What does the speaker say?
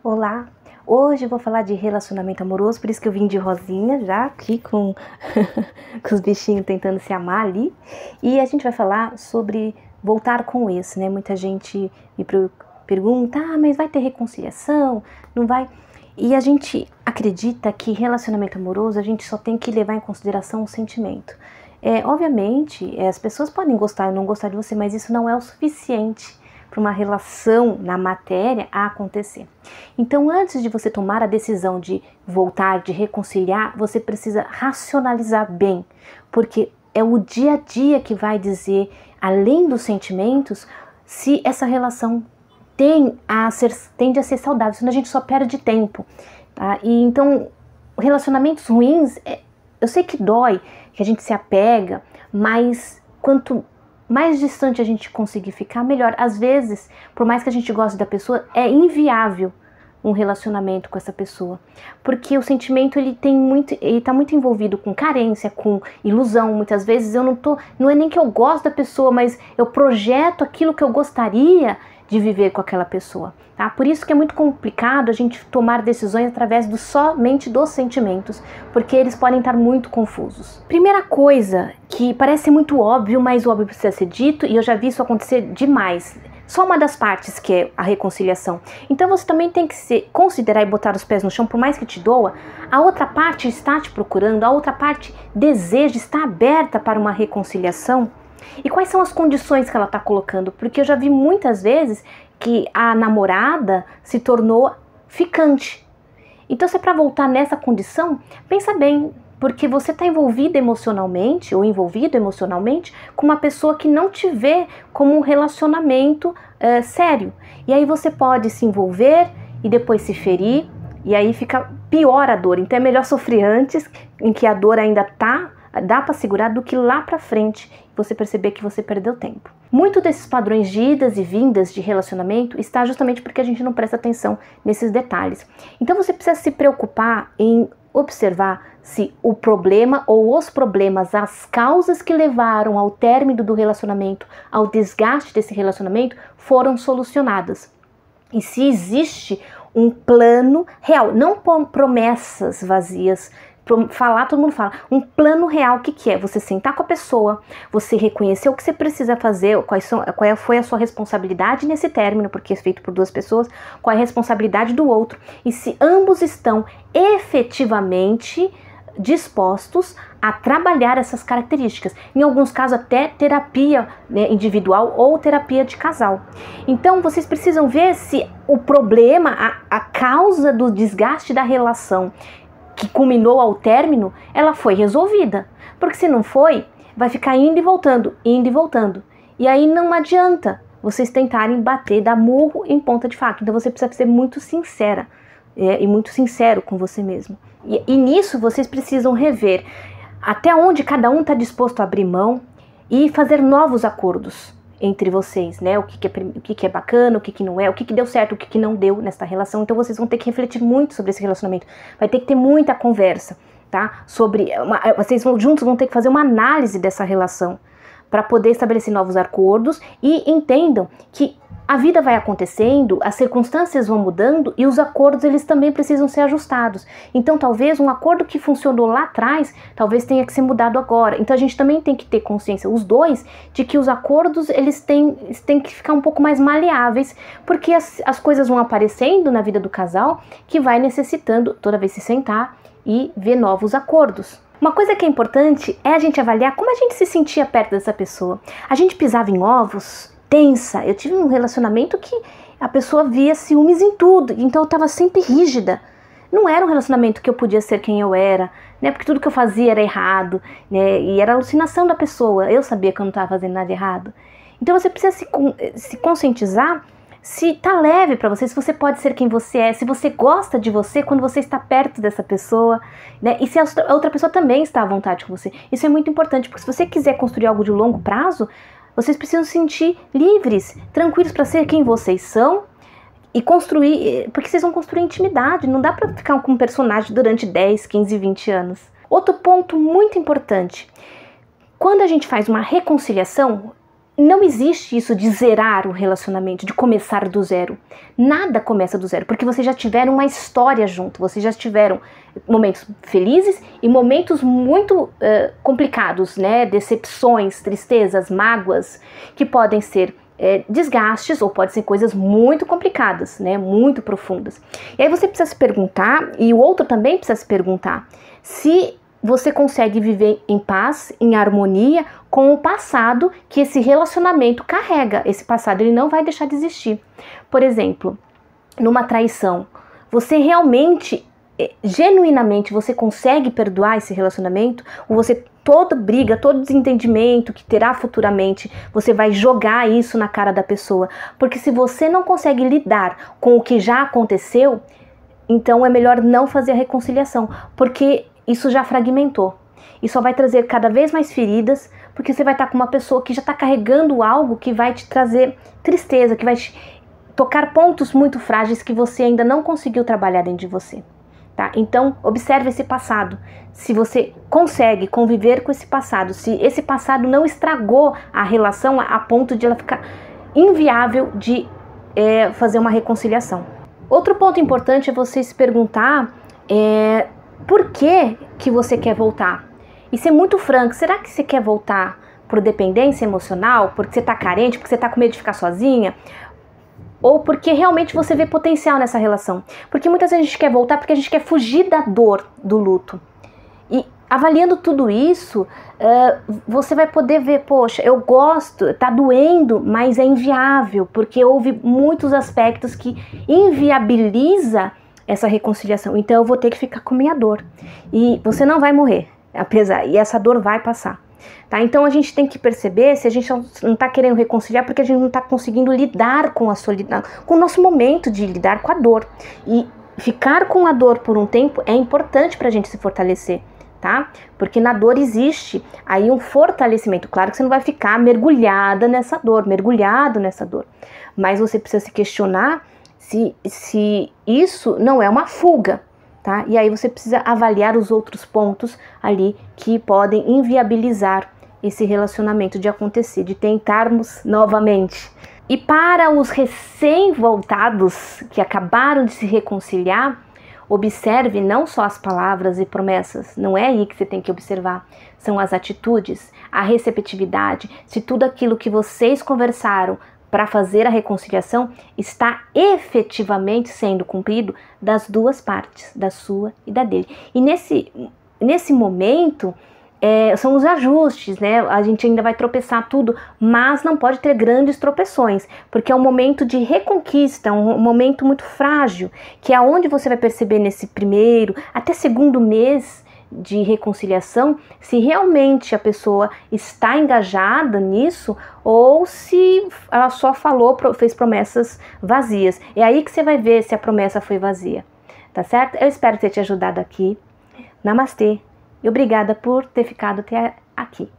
Olá, hoje eu vou falar de relacionamento amoroso, por isso que eu vim de rosinha já aqui com, com os bichinhos tentando se amar ali. E a gente vai falar sobre voltar com o ex, né? Muita gente me pergunta, mas vai ter reconciliação? Não vai? E a gente acredita que relacionamento amoroso a gente só tem que levar em consideração o sentimento. Obviamente, as pessoas podem gostar ou não gostar de você, mas isso não é o suficiente para uma relação na matéria a acontecer. Então, antes de você tomar a decisão de voltar, de reconciliar, você precisa racionalizar bem, porque é o dia a dia que vai dizer, além dos sentimentos, se essa relação tende a ser saudável, senão a gente só perde tempo, tá? E então, relacionamentos ruins, eu sei que dói, que a gente se apega, mas quanto mais distante a gente conseguir ficar, melhor. Às vezes, por mais que a gente goste da pessoa, é inviável um relacionamento com essa pessoa, porque o sentimento ele tá muito envolvido com carência, com ilusão. Muitas vezes não é nem que eu gosto da pessoa, mas eu projeto aquilo que eu gostaria de viver com aquela pessoa, tá? Por isso que é muito complicado a gente tomar decisões através somente dos sentimentos, porque eles podem estar muito confusos. Primeira coisa que parece muito óbvio, mas o óbvio precisa ser dito, e eu já vi isso acontecer demais. Só uma das partes que é a reconciliação. Então você também tem que considerar e botar os pés no chão, por mais que te doa, a outra parte está te procurando, a outra parte deseja, está aberta para uma reconciliação. E quais são as condições que ela está colocando? Porque eu já vi muitas vezes que a namorada se tornou ficante. Então, se é para voltar nessa condição, pensa bem, porque você está envolvida emocionalmente ou envolvido emocionalmente com uma pessoa que não te vê como um relacionamento sério. E aí você pode se envolver e depois se ferir, e aí fica pior a dor. Então é melhor sofrer antes, em que a dor ainda dá para segurar, do que lá para frente você perceber que você perdeu tempo. Muito desses padrões de idas e vindas de relacionamento está justamente porque a gente não presta atenção nesses detalhes. Então você precisa se preocupar em observar se o problema ou os problemas, as causas que levaram ao término do relacionamento, ao desgaste desse relacionamento, foram solucionadas. E se existe um plano real, não promessas vazias. Todo mundo fala, um plano real, o que é? Você sentar com a pessoa, você reconhecer o que você precisa fazer, qual foi a sua responsabilidade nesse término, porque é feito por duas pessoas, qual é a responsabilidade do outro, e se ambos estão efetivamente dispostos a trabalhar essas características, em alguns casos até terapia, né, individual ou terapia de casal. Então vocês precisam ver se o problema, a causa do desgaste da relação que culminou ao término, ela foi resolvida. Porque se não foi, vai ficar indo e voltando, indo e voltando. E aí não adianta vocês tentarem dar murro em ponta de faca. Então você precisa ser muito sincera e muito sincero com você mesmo. E nisso vocês precisam rever até onde cada um está disposto a abrir mão e fazer novos acordos entre vocês, né? O que é bacana, o que não é, o que deu certo, o que não deu nessa relação. Então vocês vão ter que refletir muito sobre esse relacionamento. Vai ter que ter muita conversa, tá? Vocês juntos vão ter que fazer uma análise dessa relação para poder estabelecer novos acordos, e entendam que a vida vai acontecendo, as circunstâncias vão mudando e os acordos eles também precisam ser ajustados. Então talvez um acordo que funcionou lá atrás, talvez tenha que ser mudado agora. Então a gente também tem que ter consciência, os dois, de que os acordos eles têm que ficar um pouco mais maleáveis, porque as coisas vão aparecendo na vida do casal que vai necessitando toda vez se sentar e ver novos acordos. Uma coisa que é importante é a gente avaliar como a gente se sentia perto dessa pessoa. A gente pisava em ovos, tensa. Eu tive um relacionamento que a pessoa via ciúmes em tudo, então eu estava sempre rígida. Não era um relacionamento que eu podia ser quem eu era, né? Porque tudo que eu fazia era errado, né? E era alucinação da pessoa. Eu sabia que eu não estava fazendo nada errado. Então você precisa se conscientizar se tá leve para você, se você pode ser quem você é, se você gosta de você quando você está perto dessa pessoa, né? E se a outra pessoa também está à vontade com você. Isso é muito importante, porque se você quiser construir algo de longo prazo, vocês precisam se sentir livres, tranquilos para ser quem vocês são e construir, porque vocês vão construir intimidade. Não dá para ficar com um personagem durante 10, 15, 20 anos. Outro ponto muito importante, quando a gente faz uma reconciliação, não existe isso de zerar o relacionamento, de começar do zero. Nada começa do zero, porque vocês já tiveram uma história junto, vocês já tiveram momentos felizes e momentos muito complicados, né? Decepções, tristezas, mágoas, que podem ser desgastes ou pode ser coisas muito complicadas, né? Muito profundas. E aí você precisa se perguntar, e o outro também precisa se perguntar, se você consegue viver em paz, em harmonia com o passado que esse relacionamento carrega. Esse passado ele não vai deixar de existir. Por exemplo, numa traição, você realmente, genuinamente, você consegue perdoar esse relacionamento? Ou você, toda briga, todo desentendimento que terá futuramente, você vai jogar isso na cara da pessoa? Porque se você não consegue lidar com o que já aconteceu, então é melhor não fazer a reconciliação, porque isso já fragmentou. E só vai trazer cada vez mais feridas, porque você vai estar com uma pessoa que já está carregando algo que vai te trazer tristeza, que vai te tocar pontos muito frágeis que você ainda não conseguiu trabalhar dentro de você. Tá? Então, observe esse passado. Se você consegue conviver com esse passado, se esse passado não estragou a relação a ponto de ela ficar inviável de fazer uma reconciliação. Outro ponto importante é você se perguntar por que você quer voltar? E ser muito franco, será que você quer voltar por dependência emocional? Porque você está carente? Porque você está com medo de ficar sozinha? Ou porque realmente você vê potencial nessa relação? Porque muitas vezes a gente quer voltar porque a gente quer fugir da dor do luto. E avaliando tudo isso, você vai poder ver, poxa, eu gosto, tá doendo, mas é inviável, porque houve muitos aspectos que inviabiliza essa reconciliação. Então eu vou ter que ficar com minha dor. E você não vai morrer, e essa dor vai passar. Tá? Então a gente tem que perceber se a gente não está querendo reconciliar porque a gente não está conseguindo lidar com a solidão, com o nosso momento de lidar com a dor. E ficar com a dor por um tempo é importante para a gente se fortalecer, tá? Porque na dor existe aí um fortalecimento. Claro que você não vai ficar mergulhada nessa dor, mergulhado nessa dor, mas você precisa se questionar se isso não é uma fuga. Tá? E aí você precisa avaliar os outros pontos ali que podem inviabilizar esse relacionamento de acontecer, de tentarmos novamente. E para os recém-voltados que acabaram de se reconciliar, observe não só as palavras e promessas, não é aí que você tem que observar, são as atitudes, a receptividade, se tudo aquilo que vocês conversaram para fazer a reconciliação está efetivamente sendo cumprido das duas partes, da sua e da dele. E nesse momento são os ajustes, né? A gente ainda vai tropeçar tudo, mas não pode ter grandes tropeções, porque é um momento de reconquista, um momento muito frágil, que é onde você vai perceber nesse primeiro, até segundo mês de reconciliação, se realmente a pessoa está engajada nisso ou se ela só fez promessas vazias. É aí que você vai ver se a promessa foi vazia, tá certo? Eu espero ter te ajudado aqui. Namastê e obrigada por ter ficado até aqui.